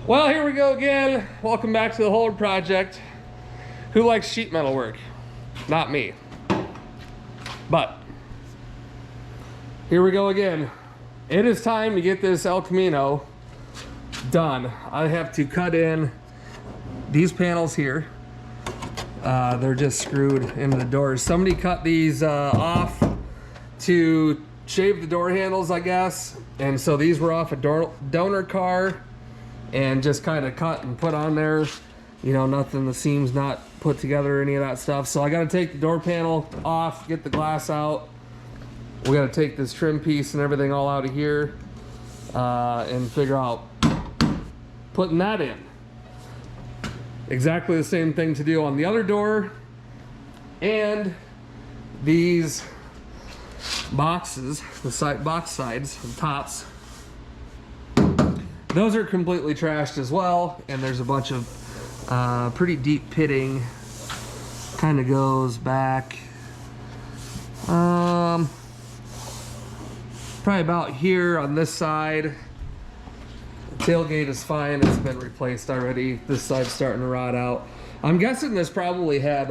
Well, here we go again. Welcome back to the Hold Project. Who likes sheet metal work? Not me. But here we go again. It is time to get this El Camino done. I have to cut in these panels here. They're just screwed into the doors. Somebody cut these off to shave the door handles, I guess. And so these were off a donor car and just kind of cut and put on there. You know, nothing, the seams not put together, any of that stuff. So I got to take the door panel off, get the glass out. We got to take this trim piece and everything all out of here and figure out putting that in. Exactly the same thing to do on the other door. And these boxes, the side box sides, the tops, those are completely trashed as well. And there's a bunch of pretty deep pitting. Kind of goes back probably about here on this side. The tailgate is fine, it's been replaced already. This side's starting to rot out. I'm guessing this probably had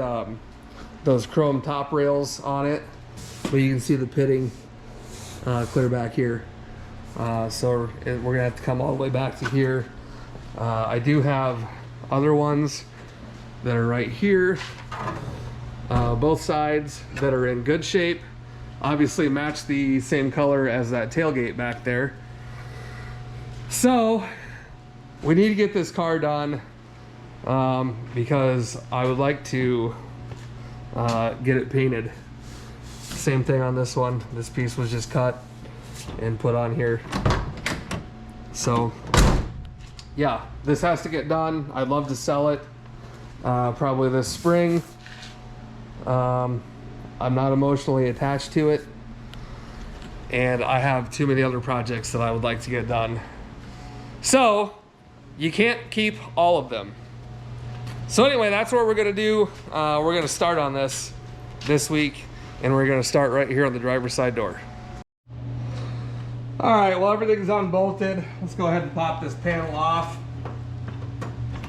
those chrome top rails on it, but you can see the pitting clear back here. So we're gonna have to come all the way back to here. I do have other ones that are right here, both sides that are in good shape. Obviously match the same color as that tailgate back there. So we need to get this car done because I would like to get it painted. Same thing on this one. This piece was just cut and put on here. So yeah, this has to get done. I'd love to sell it probably this spring. I'm not emotionally attached to it, and I have too many other projects that I would like to get done. So you can't keep all of them. So anyway, that's what we're gonna do. We're gonna start on this week, and we're gonna start right here on the driver's side door. All right, well, everything's unbolted. Let's go ahead and pop this panel off.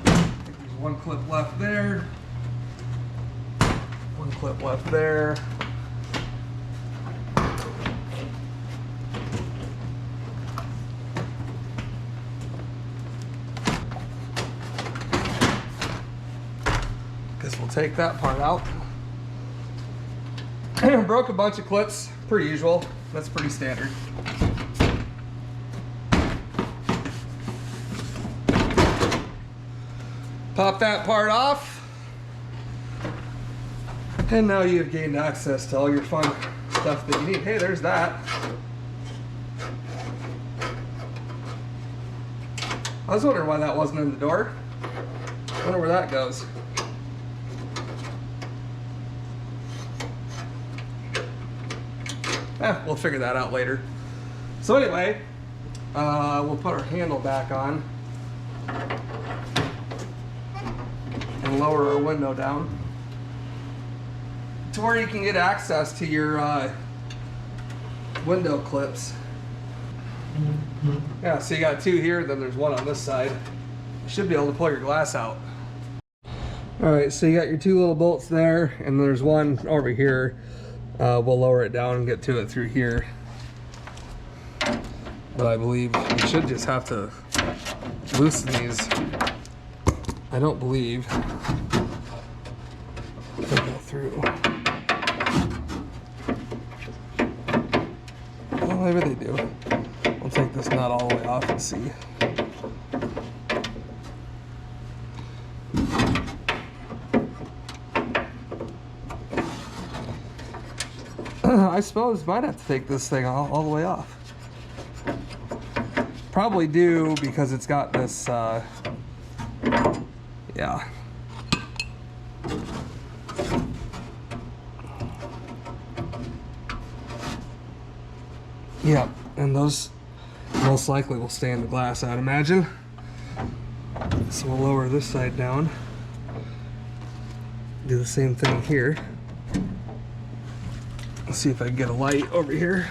There's one clip left there. One clip left there. Guess we'll take that part out. Broke a bunch of clips, per usual. That's pretty standard. Pop that part off. And now you've gained access to all your fun stuff that you need. Hey, there's that. I was wondering why that wasn't in the door. I wonder where that goes. We'll figure that out later. So anyway, we'll put our handle back on and lower our window down to where you can get access to your window clips. Yeah, so you got two here, then there's one on this side. You should be able to pull your glass out. All right, so you got your two little bolts there, and there's one over here. We'll lower it down and get to it through here. But I believe you should just have to loosen these. I don't believe they'll go through. Well, maybe they do. We'll take this nut all the way off and see. I suppose might have to take this thing all the way off. Probably do, because it's got this, yeah. Yep, and those most likely will stay in the glass, I'd imagine. So we'll lower this side down. Do the same thing here. Let's see if I can get a light over here.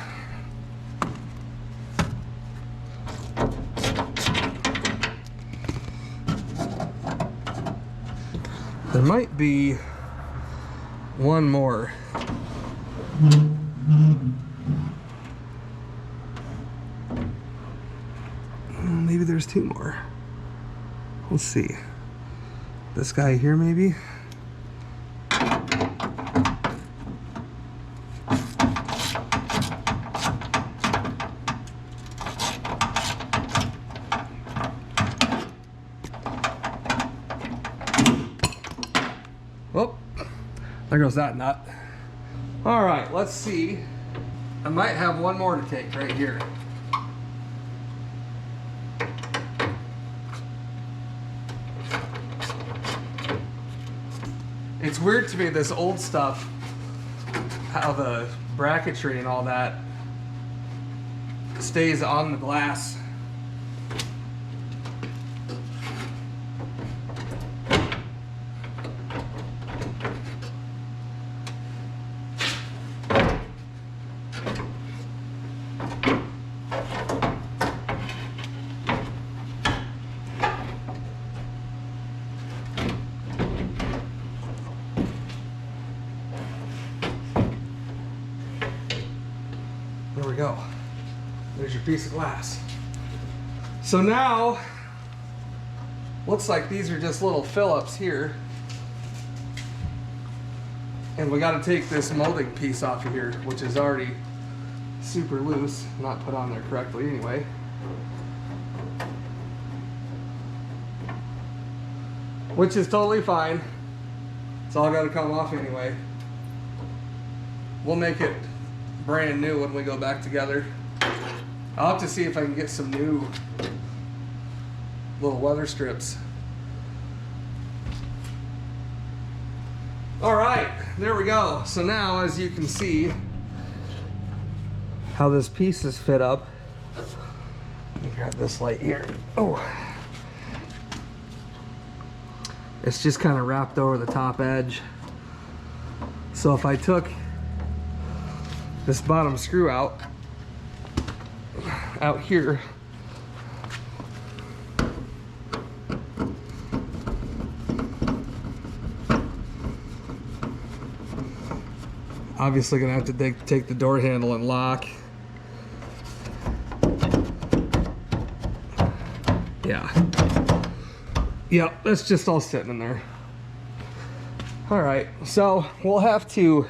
There might be one more. Maybe there's two more. Let's see. This guy here, maybe? Oh, there goes that nut. All right, let's see. I might have one more to take right here. It's weird to me, this old stuff, how the bracketry and all that stays on the glass. There we go. There's your piece of glass. So now, looks like these are just little fill-ups here. And we got to take this molding piece off of here, which is already super loose, not put on there correctly anyway. Which is totally fine. It's all got to come off anyway. We'll make it brand new when we go back together. I'll have to see if I can get some new little weather strips. All right, there we go. So now, as you can see how this piece is fit up. Let me grab this light here. Oh, it's just kind of wrapped over the top edge. So if I took this bottom screw out here, obviously gonna have to take the door handle and lock. Yeah, that's just all sitting in there. All right, so we'll have to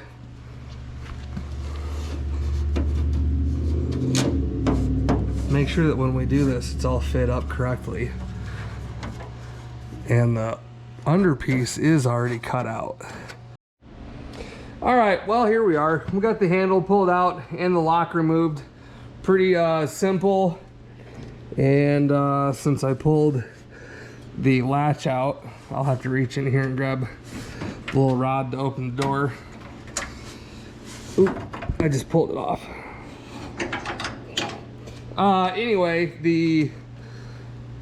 make sure that when we do this, it's all fit up correctly. And the underpiece is already cut out. All right, well, here we are. We got the handle pulled out and the lock removed. Pretty simple. And since I pulled the latch out, I'll have to reach in here and grab the little rod to open the door. Oop, I just pulled it off. Anyway, the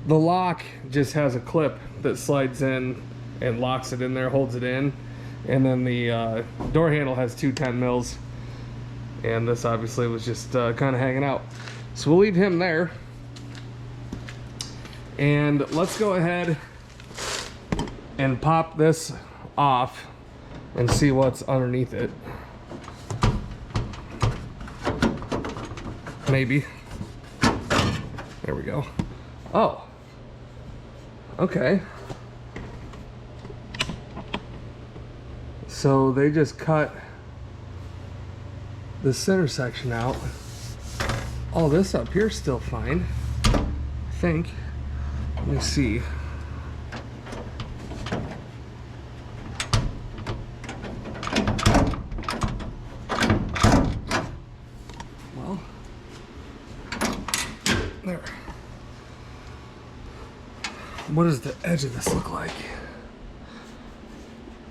lock just has a clip that slides in and locks it in there, holds it in. And then the door handle has two 10 mils. And this obviously was just kind of hanging out. So we'll leave him there. And let's go ahead and pop this off and see what's underneath it. Maybe. There we go. Oh. Okay. So they just cut the center section out. All this up here is still fine, I think. Let me see. Well, there. What does the edge of this look like?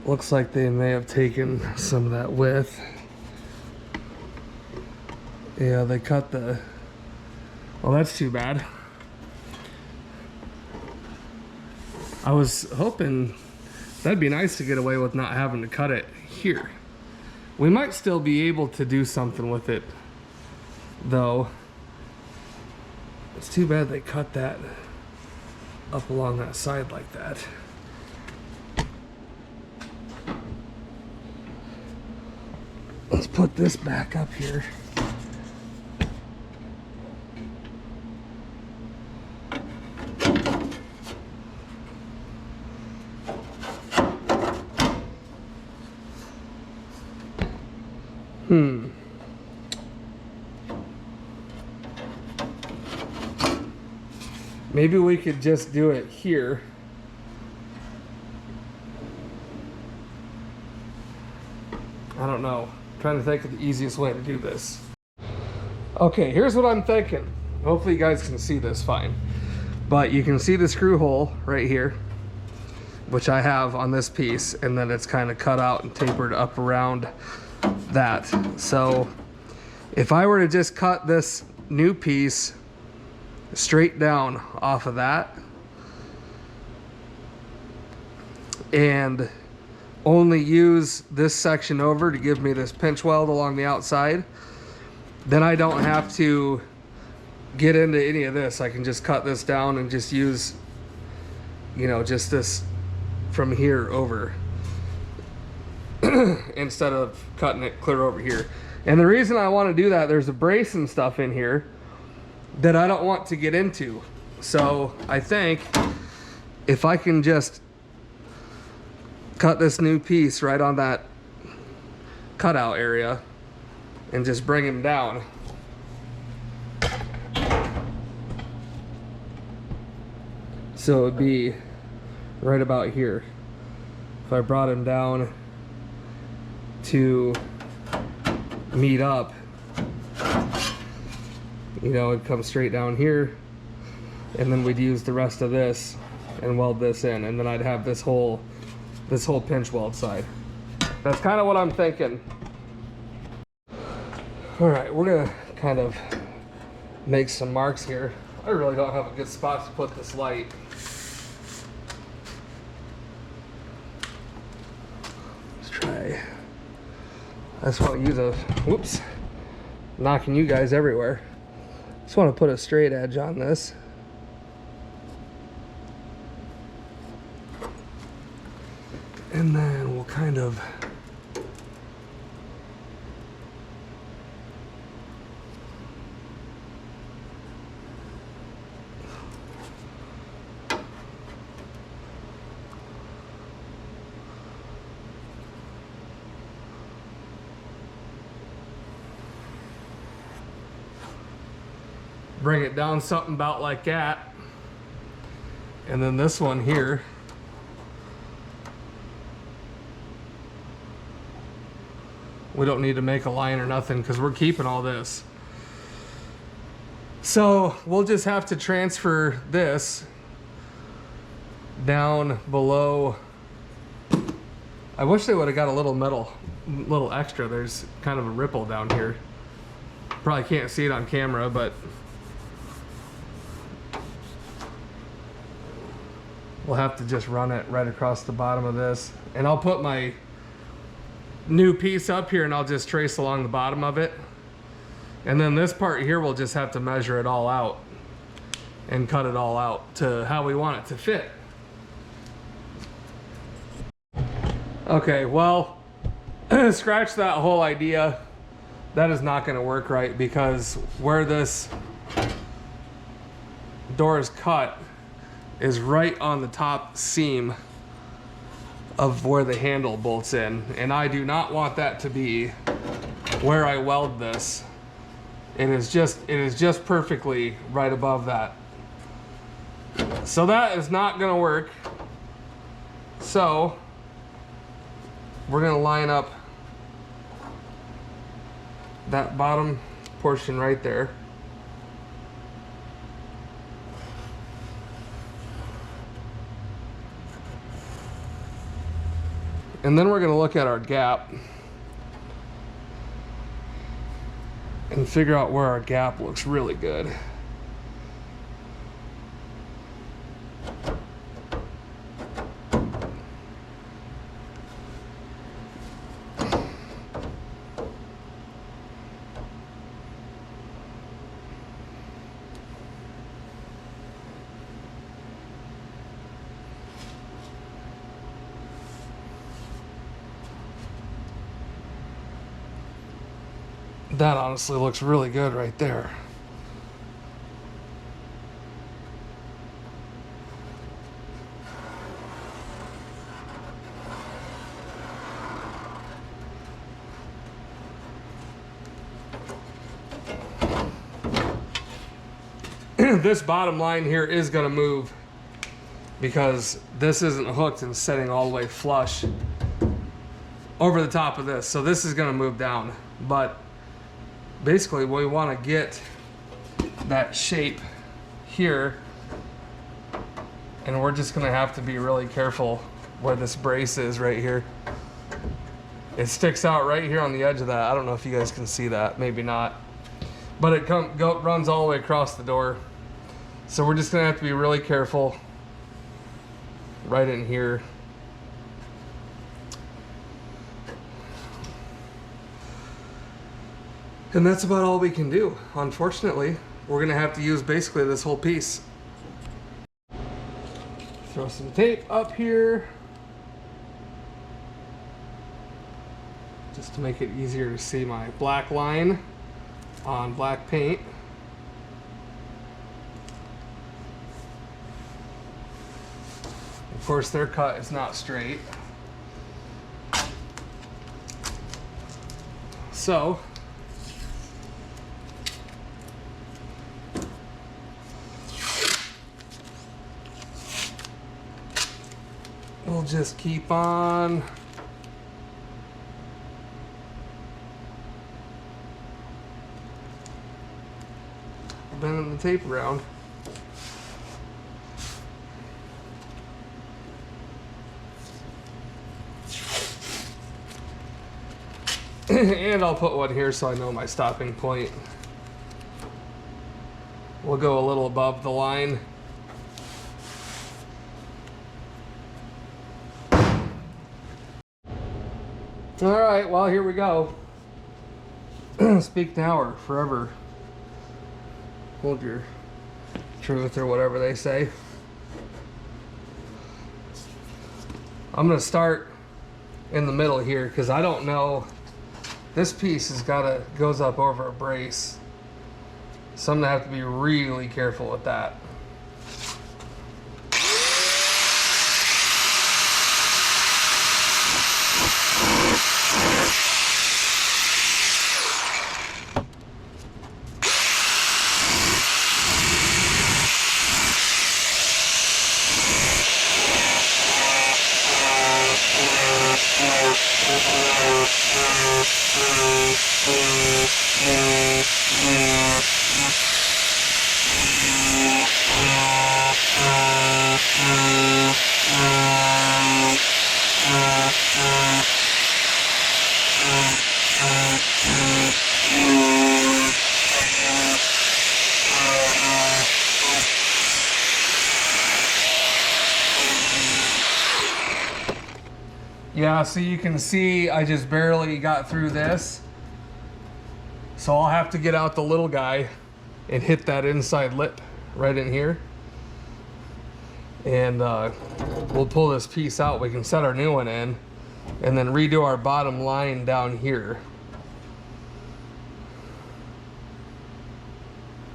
Looks like they may have taken some of that width. Yeah, they cut the... Well, that's too bad. I was hoping that'd be nice to get away with not having to cut it here. We might still be able to do something with it, though. It's too bad they cut that up along that side like that. Let's put this back up here. Maybe we could just do it here. I don't know. I'm trying to think of the easiest way to do this. Okay, here's what I'm thinking. Hopefully you guys can see this fine. But you can see the screw hole right here, which I have on this piece, and then it's kind of cut out and tapered up around that. So if I were to just cut this new piece straight down off of that and only use this section over to give me this pinch weld along the outside, then I don't have to get into any of this. I can just cut this down and just use, you know, just this from here over instead of cutting it clear over here. And the reason I want to do that, there's a brace and stuff in here that I don't want to get into. So I think if I can just cut this new piece right on that cutout area and just bring him down, so it would be right about here. If I brought him down to meet up, you know, it'd come straight down here, and then we'd use the rest of this and weld this in, and then I'd have this whole pinch weld side. That's kind of what I'm thinking. All right, we're gonna kind of make some marks here. I really don't have a good spot to put this light. Let's try. I just want to use a, whoops, knocking you guys everywhere. Just want to put a straight edge on this. And then we'll kind of bring it down something about like that. And then this one here, we don't need to make a line or nothing because we're keeping all this. So we'll just have to transfer this down below. I wish they would have got a little extra. There's kind of a ripple down here. Probably can't see it on camera, but we'll have to just run it right across the bottom of this. And I'll put my new piece up here and I'll just trace along the bottom of it. And then this part here, we'll just have to measure it all out and cut it all out to how we want it to fit. Okay, well, scratch that whole idea. That is not going to work right because where this door is cut is right on the top seam of where the handle bolts in, and I do not want that to be where I weld this. It is just perfectly right above that. So that is not going to work. So we're going to line up that bottom portion right there. And then we're going to look at our gap and figure out where our gap looks really good. That honestly looks really good right there. This bottom line here is going to move because this isn't hooked and setting all the way flush over the top of this. So this is going to move down. But basically we want to get that shape here, and we're just going to have to be really careful where this brace is right here. It sticks out right here on the edge of that. I don't know if you guys can see that, maybe not, but it runs all the way across the door. So we're just gonna have to be really careful right in here. And that's about all we can do. Unfortunately, we're gonna have to use basically this whole piece. Throw some tape up here, just to make it easier to see my black line on black paint. Of course, their cut is not straight. So, we'll just keep on bending the tape around. And I'll put one here so I know my stopping point. We'll go a little above the line. All right, well, here we go. Speak now or forever hold your truth, or whatever they say. I'm gonna start in the middle here because I don't know. This piece goes up over a brace, so I'm gonna have to be really careful with that. Yeah, so you can see I just barely got through this. So I'll have to get out the little guy and hit that inside lip right in here. And we'll pull this piece out. We can set our new one in and then redo our bottom line down here.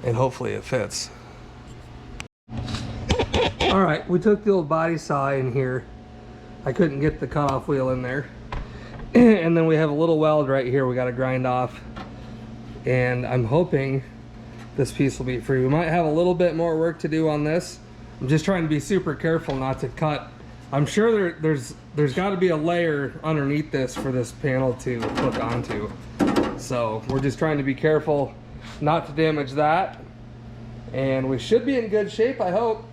And hopefully it fits. All right, we took the old body saw in here. I couldn't get the cutoff wheel in there. And then we have a little weld right here we got to grind off. And I'm hoping this piece will be free. We might have a little bit more work to do on this. I'm just trying to be super careful not to cut. I'm sure there's got to be a layer underneath this for this panel to hook onto. So we're just trying to be careful not to damage that. And we should be in good shape, I hope.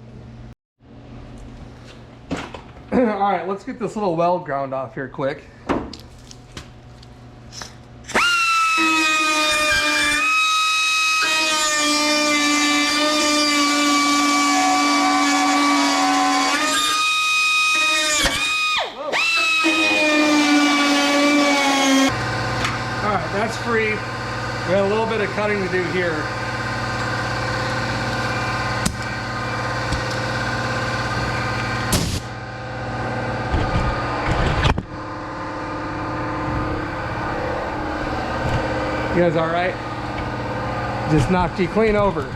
All right, let's get this little weld ground off here quick. That's free. We have a little bit of cutting to do here. You guys all right? Just knocked you clean over.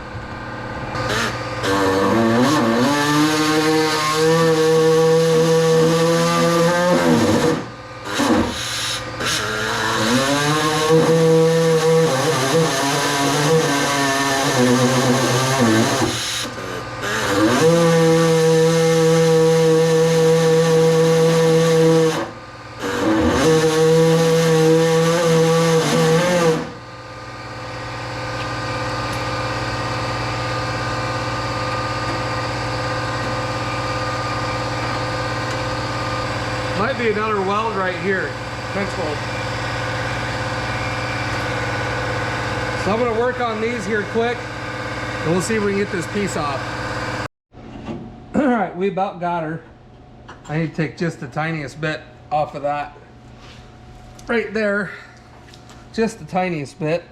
Might be another weld right here, fence weld. So I'm gonna work on these here quick, and we'll see if we can get this piece off. All right, we about got her. I need to take just the tiniest bit off of that. Right there, just the tiniest bit.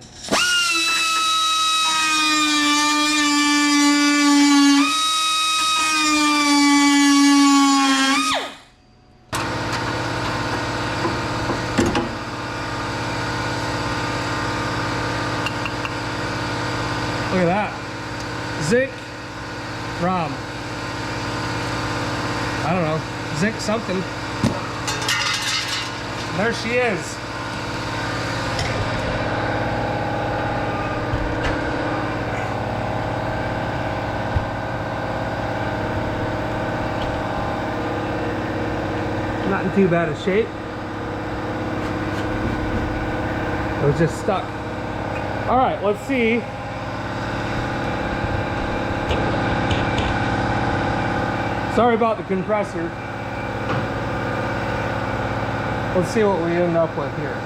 Look at that. Zinc ROM. I don't know. Zinc something. There she is. Not in too bad a shape. It was just stuck. All right, let's see. Sorry about the compressor. Let's see what we end up with here.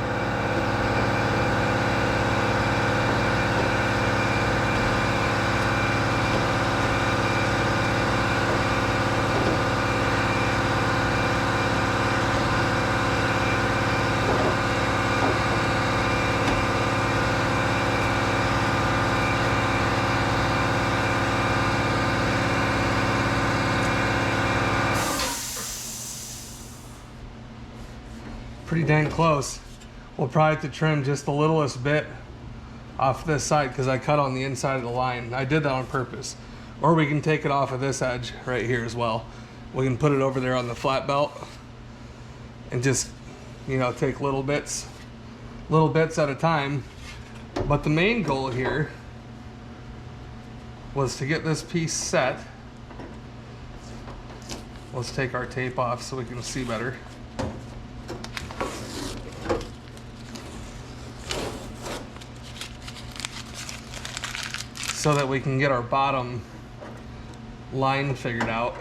Pretty dang close. We'll probably have to trim just the littlest bit off this side because I cut on the inside of the line. I did that on purpose. Or we can take it off of this edge right here as well. We can put it over there on the flat belt and just, you know, take little bits at a time. But the main goal here was to get this piece set. Let's take our tape off so we can see better. So that we can get our bottom line figured out.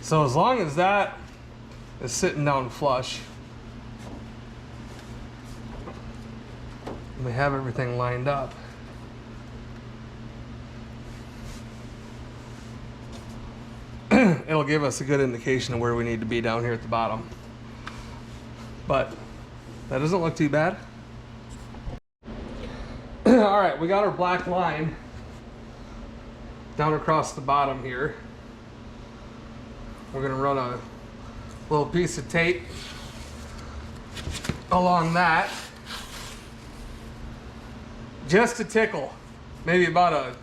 So as long as that is sitting down flush, we have everything lined up. It'll give us a good indication of where we need to be down here at the bottom. But that doesn't look too bad. All right, we got our black line down across the bottom here. We're gonna run a little piece of tape along that, just to tickle, maybe about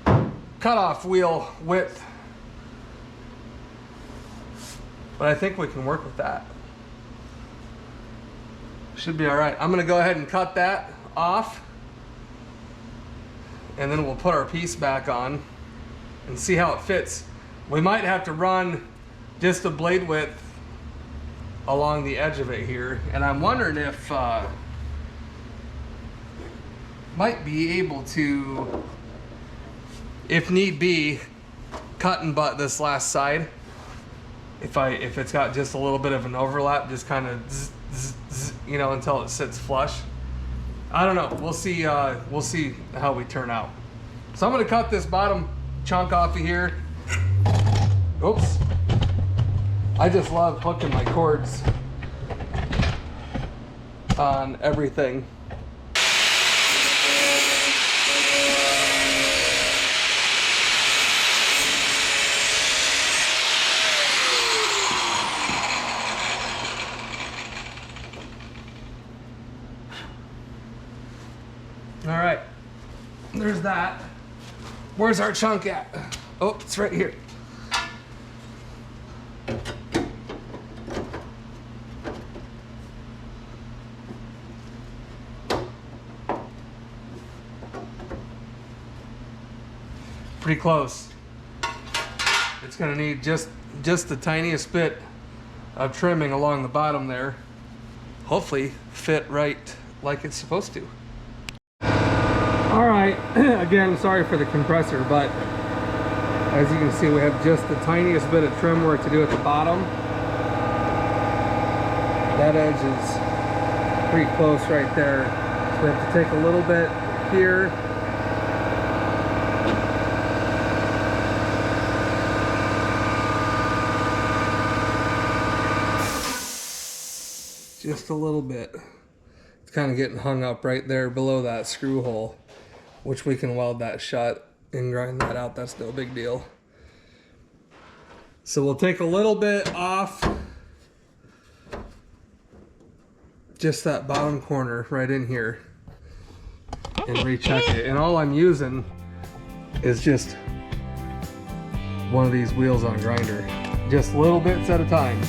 a cutoff wheel width. But I think we can work with that. Should be all right. I'm gonna go ahead and cut that off, and then we'll put our piece back on and see how it fits. We might have to run just a blade width along the edge of it here, and I'm wondering if might be able to, if need be, cut and butt this last side. If it's got just a little bit of an overlap, just kind of you know, until it sits flush. I don't know. We'll see how we turn out. So I'm gonna cut this bottom chunk off of here. Oops. I just love hooking my cords on everything. All right, there's that. Where's our chunk at? Oh, it's right here. Pretty close. It's gonna need just the tiniest bit of trimming along the bottom there. Hopefully fit right like it's supposed to. All right, again, sorry for the compressor, but as you can see, we have just the tiniest bit of trim work to do at the bottom. That edge is pretty close right there. So we have to take a little bit here. Just a little bit. It's kind of getting hung up right there below that screw hole, which we can weld that shut and grind that out. That's no big deal. So we'll take a little bit off just that bottom corner right in here and recheck it. And all I'm using is just one of these wheels on a grinder, just little bits at a time.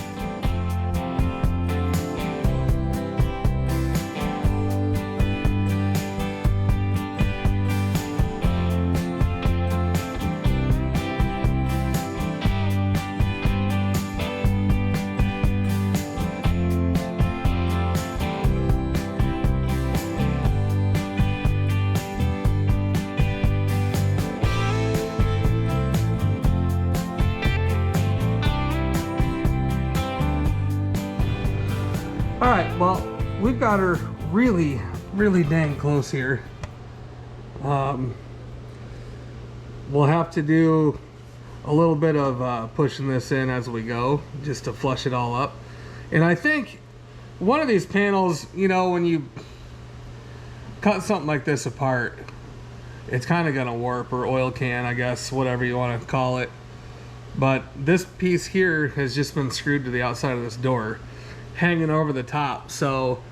All right, well, we've got her really dang close here. We'll have to do a little bit of pushing this in as we go, just to flush it all up. And I think one of these panels, you know, when you cut something like this apart, it's kind of gonna warp, or oil can, I guess, whatever you want to call it. But this piece here has just been screwed to the outside of this door, hanging over the top, so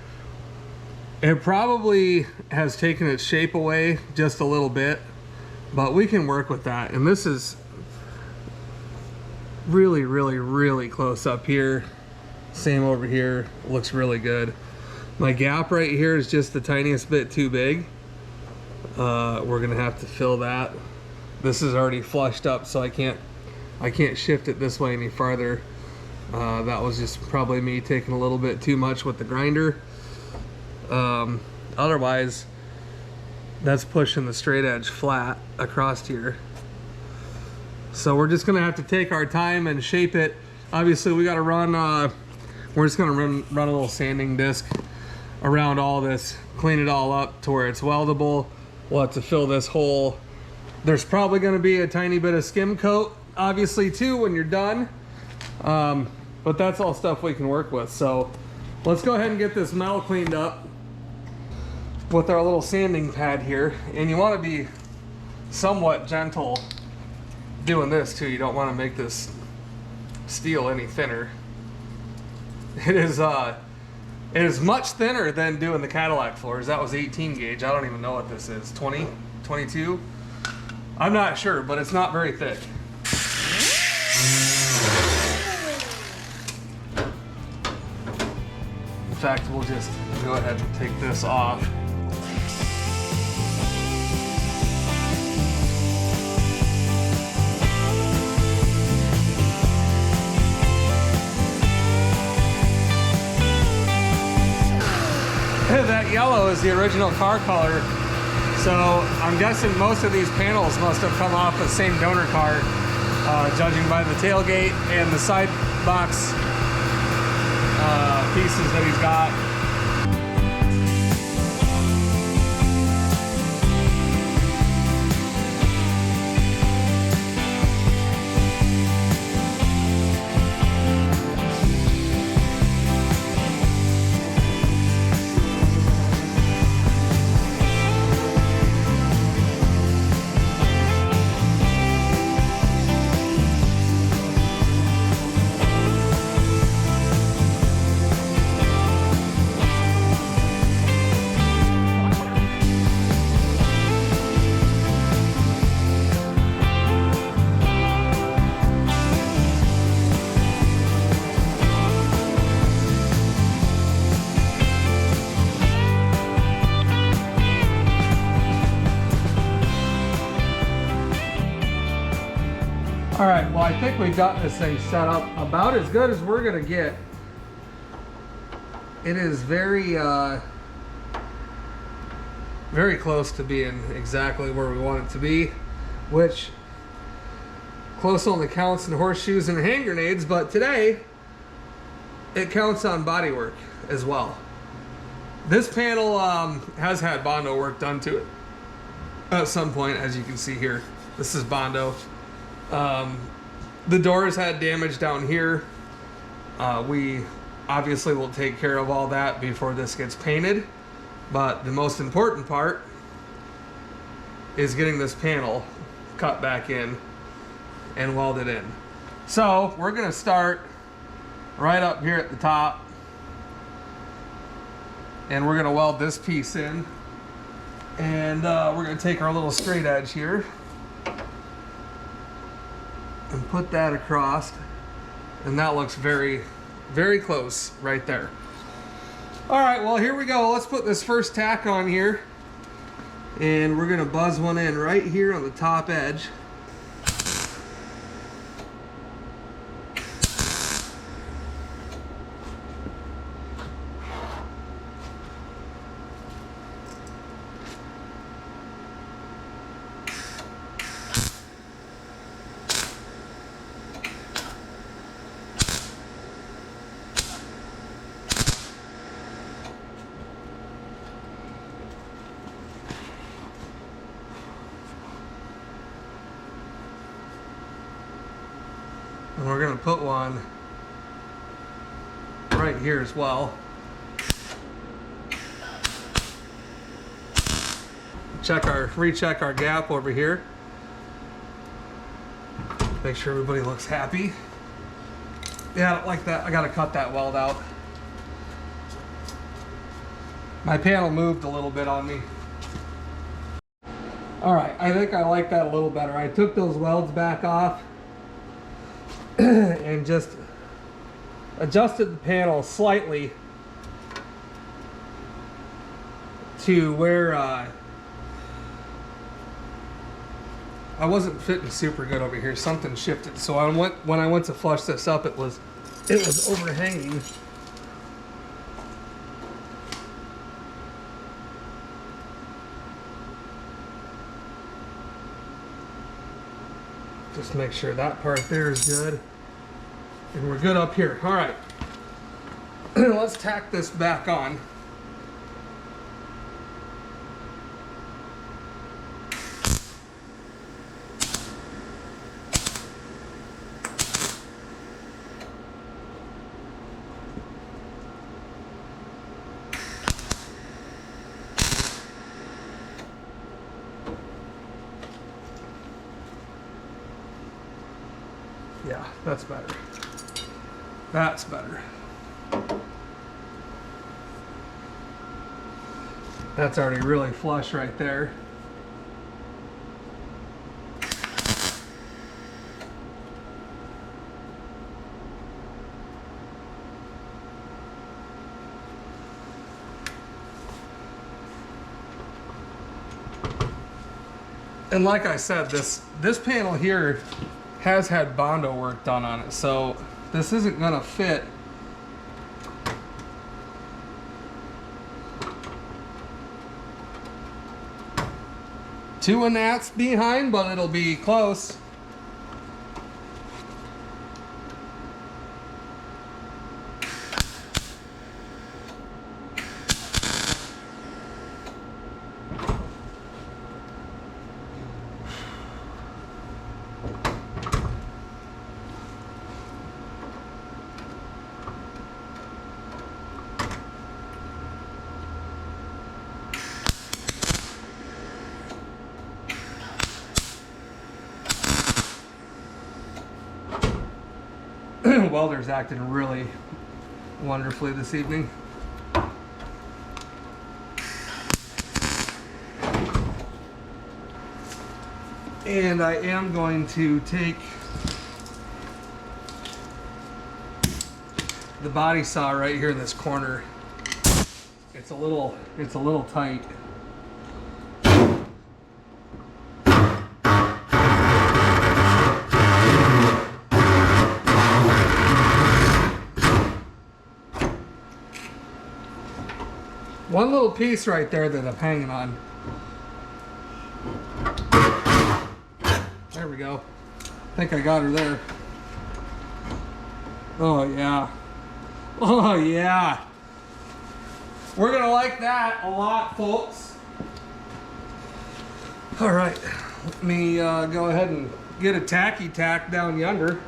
it probably has taken its shape away just a little bit, but we can work with that. And this is really close up here. Same over here, looks really good. My gap right here is just the tiniest bit too big. We're gonna have to fill that. This is already flushed up, so I can't shift it this way any farther. That was just probably me taking a little bit too much with the grinder. Otherwise, that's pushing the straight edge flat across here. So we're just gonna have to take our time and shape it. Obviously, we gotta run, we're just gonna run a little sanding disc around all this, clean it all up to where it's weldable. We'll have to fill this hole. There's probably gonna be a tiny bit of skim coat, obviously, too, when you're done. But that's all stuff we can work with. So let's go ahead and get this metal cleaned up with our little sanding pad here. And you want to be somewhat gentle doing this too. You don't want to make this steel any thinner. It is much thinner than doing the Cadillac floors. That was 18 gauge. I don't even know what this is. 20, 22? I'm not sure, but it's not very thick. In fact, we'll just go ahead and take this off. That yellow is the original car color, so I'm guessing most of these panels must have come off the same donor car, judging by the tailgate and the side box pieces that he's got. All right, well, I think we've got this thing set up about as good as we're gonna get. It is very very close to being exactly where we want it to be, which close only counts in horseshoes and hand grenades, but today it counts on body work as well. This panel has had Bondo work done to it at some point, as you can see here. This is Bondo. The doors had damage down here. We obviously will take care of all that before this gets painted, but the most important part is getting this panel cut back in and welded in. So we're gonna start right up here at the top, and we're gonna weld this piece in, and we're gonna take our little straight edge here and put that across, and that looks very, very close right there. All right, well, here we go. Let's put this first tack on here, and we're gonna buzz one in right here on the top edge. And we're going to put one right here as well. Recheck our gap over here. Make sure everybody looks happy. Yeah, I don't like that. I got to cut that weld out. My panel moved a little bit on me. All right, I think I like that a little better. I took those welds back off and just adjusted the panel slightly to where I wasn't fitting super good over here. Something shifted, so when I went to flush this up, it was overhanging. Just make sure that part there is good. And we're good up here. All right. Let's tack this back on. Yeah, that's better. That's better. That's already really flush right there. And like I said, this panel here has had Bondo work done on it, so this isn't gonna fit two gnats behind, but it'll be close. Welder's acting really wonderfully this evening. And I am going to take the body saw right here in this corner. It's a little tight. One little piece right there that I'm hanging on. There we go. I think I got her there. Oh yeah. Oh yeah. We're gonna like that a lot, folks. All right, let me go ahead and get a tacky tack down yonder.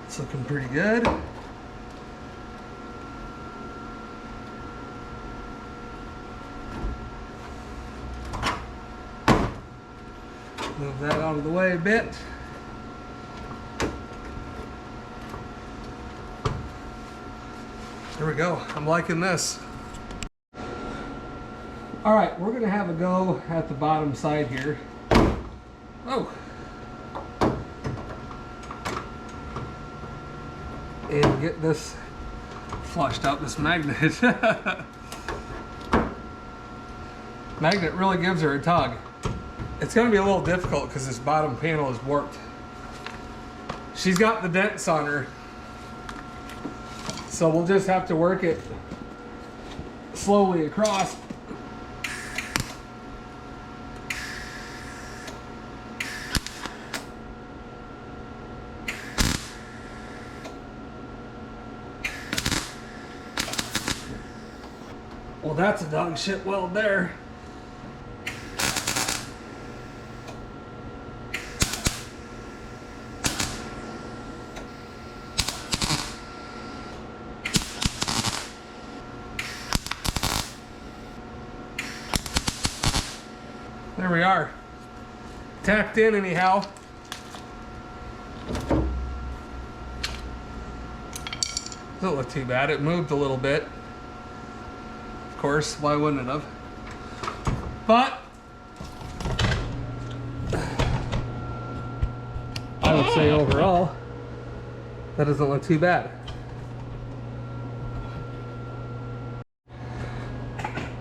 It's looking pretty good. Move that out of the way a bit. There we go. I'm liking this. All right, we're gonna have a go at the bottom side here. Oh. And get this flushed out, this magnet. Magnet really gives her a tug. It's going to be a little difficult because this bottom panel is warped. She's got the dents on her, so we'll just have to work it slowly across. Well, that's a dog shit weld there. There we are. Tacked in anyhow. Doesn't look too bad. It moved a little bit. Of course, why wouldn't it have? But I would say overall, that doesn't look too bad.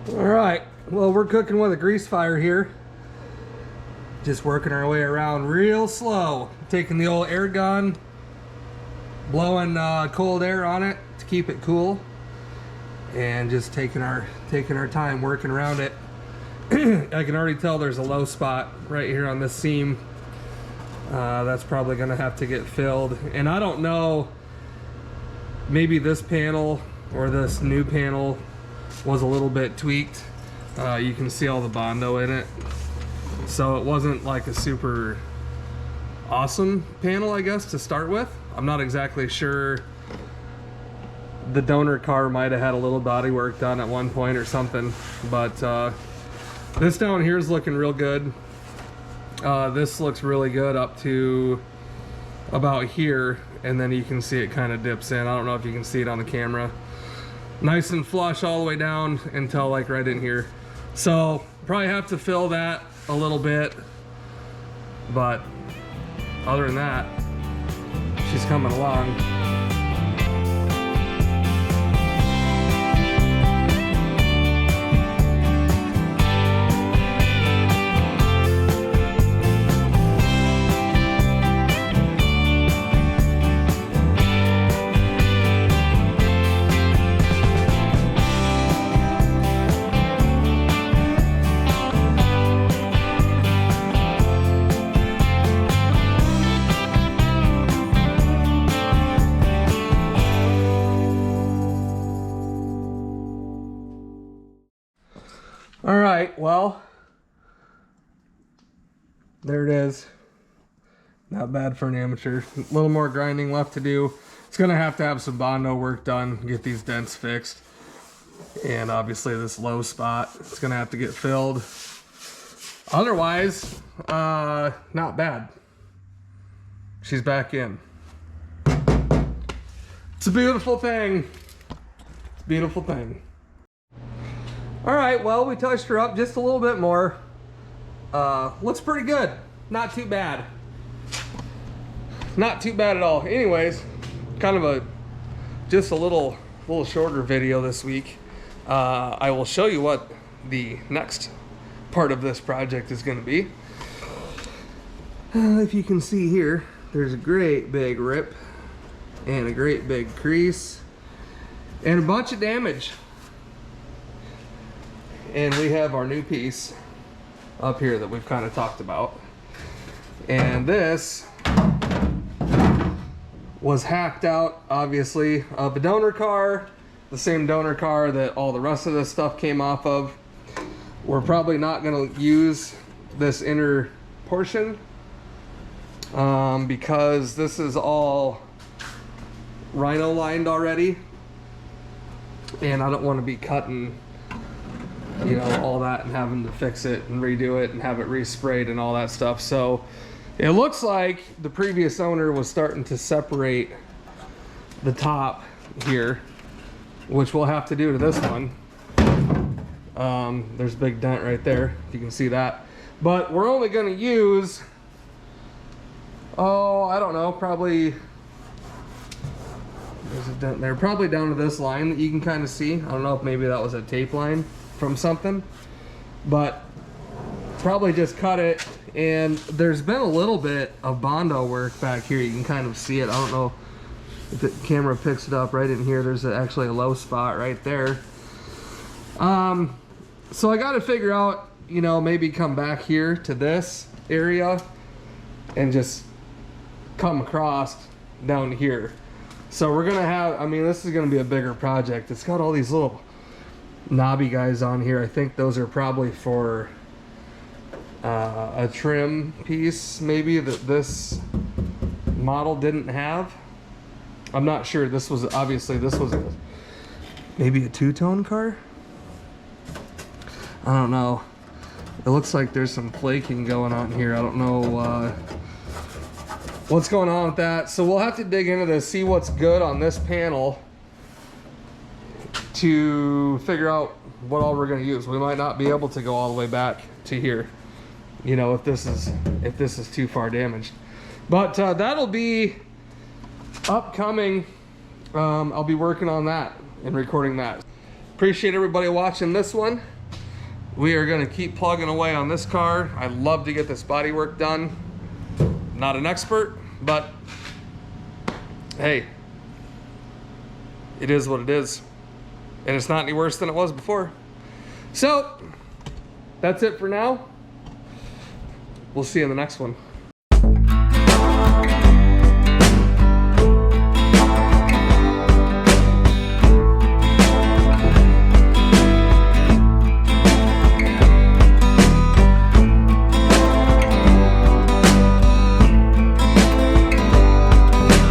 All right, well, we're cooking with a grease fire here. Just working our way around real slow. Taking the old air gun, blowing cold air on it to keep it cool, and just taking our time working around it. I can already tell there's a low spot right here on this seam. That's probably gonna have to get filled. And I don't know, maybe this panel or this new panel was a little bit tweaked. You can see all the Bondo in it. So it wasn't like a super awesome panel, I guess, to start with. I'm not exactly sure. The donor car might have had a little body work done at one point or something, but this down here is looking real good. This looks really good up to about here, and then you can see it kind of dips in. I don't know if you can see it on the camera. Nice and flush all the way down until like right in here. So probably have to fill that a little bit, but other than that, she's coming along. All right, well, there it is. Not bad for an amateur. A little more grinding left to do. It's gonna have to have some Bondo work done, get these dents fixed. And obviously this low spot, it's gonna have to get filled. Otherwise, not bad. She's back in. It's a beautiful thing. Beautiful thing. All right, well, we touched her up just a little bit more. Looks pretty good. Not too bad. not too bad at all. Anyways, kind of just a little shorter video this week. I will show you what the next part of this project is going to be. If you can see here, there's a great big rip and a great big crease and a bunch of damage. And we have our new piece up here that we've kind of talked about. And this was hacked out, obviously, of a donor car, the same donor car that all the rest of this stuff came off of. We're probably not going to use this inner portion because this is all rhino lined already, and I don't want to be cutting, you know, all that and having to fix it and redo it and have it resprayed and all that stuff. So it looks like the previous owner was starting to separate the top here, which we'll have to do to this one. There's a big dent right there, if you can see that. But we're only going to use, oh, I don't know, probably, there's a dent there, probably down to this line that you can kind of see. I don't know if maybe that was a tape line from something, but probably just cut it. And there's been a little bit of Bondo work back here. You can kind of see it. I don't know if the camera picks it up. Right in here, there's actually a low spot right there. So I got to figure out, you know, maybe come back here to this area and just come across down here. So we're gonna have, I mean, this is gonna be a bigger project. It's got all these little knobby guys on here. I think those are probably for a trim piece maybe that this model didn't have. I'm not sure. This was obviously, this was maybe a two-tone car. I don't know. It looks like there's some flaking going on here. I don't know what's going on with that. So we'll have to dig into this, see what's good on this panel to figure out what all we're going to use. We might not be able to go all the way back to here, you know, if this is too far damaged. But that'll be upcoming. I'll be working on that and recording that. Appreciate everybody watching this one. We are going to keep plugging away on this car. I'd love to get this body work done. Not an expert, but hey, it is what it is. And it's not any worse than it was before. So that's it for now. We'll see you in the next one.